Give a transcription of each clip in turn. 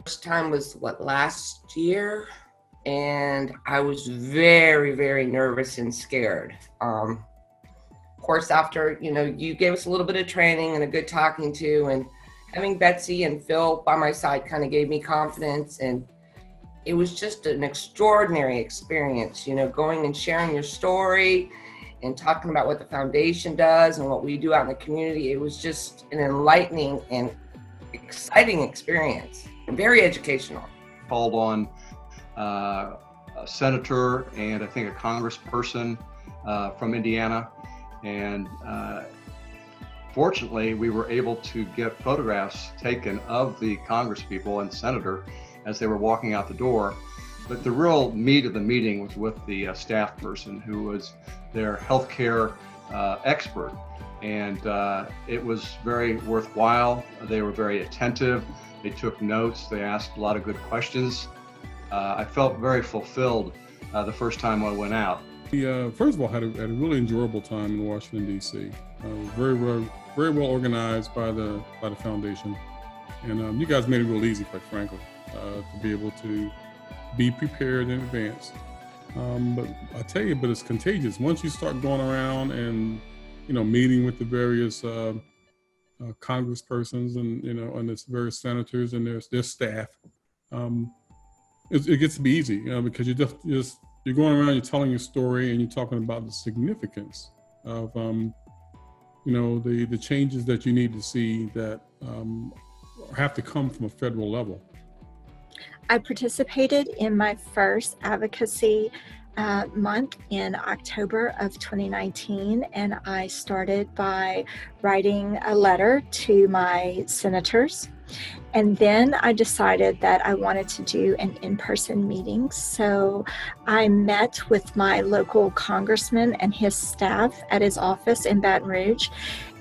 First time was last year, and I was very, very nervous and scared. Of course, after, you gave us a little bit of training and a good talking to, and having Betsy and Phil by my side kind of gave me confidence, and it was just an extraordinary experience, going and sharing your story and talking about what the foundation does and what we do out in the community. It was just an enlightening and exciting experience, very educational. Called on a senator and I think a congressperson from Indiana, and fortunately we were able to get photographs taken of the congresspeople and senator as they were walking out the door. But the real meat of the meeting was with the staff person who was their healthcare expert. And it was very worthwhile. They were very attentive. They took notes. They asked a lot of good questions. I felt very fulfilled the first time I went out. We, first of all, had a really enjoyable time in Washington, D.C. Very well organized by the foundation. And you guys made it real easy, quite frankly, to be able to be prepared in advance. But I tell you, it's contagious. Once you start going around and meeting with the various congresspersons and its various senators and their staff, it gets to be easy, because you're going around, you're telling your story, and you're talking about the significance of the changes that you need to see that have to come from a federal level. I participated in my first advocacy month in October of 2019, and I started by writing a letter to my senators. And then I decided that I wanted to do an in-person meeting. So I met with my local congressman and his staff at his office in Baton Rouge.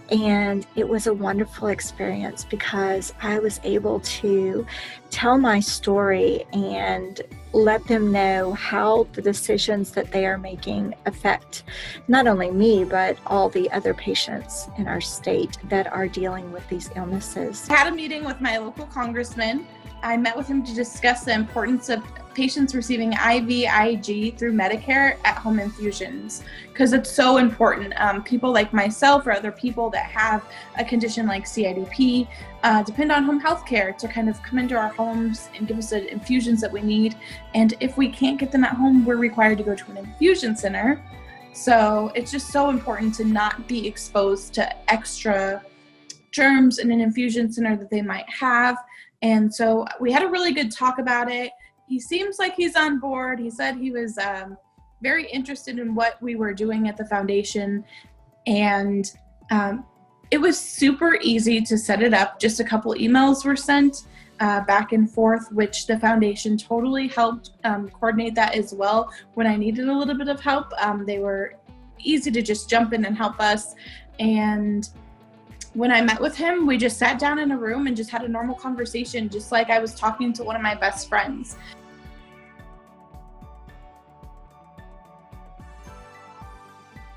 And it was a wonderful experience because I was able to tell my story and let them know how the decisions that they are making affect not only me, but all the other patients in our state that are dealing with these illnesses. I had a meeting with my local congressman. I met with him to discuss the importance of patients receiving IVIG through Medicare at home infusions, because it's so important. People like myself or other people that have a condition like CIDP depend on home health care to kind of come into our homes and give us the infusions that we need. And if we can't get them at home, we're required to go to an infusion center. So it's just so important to not be exposed to extra germs in an infusion center that they might have. And so we had a really good talk about it. He seems like he's on board. He said he was very interested in what we were doing at the foundation. And it was super easy to set it up. Just a couple emails were sent back and forth, which the foundation totally helped coordinate that as well. When I needed a little bit of help, they were easy to just jump in and help us. And when I met with him, we just sat down in a room and just had a normal conversation, just like I was talking to one of my best friends.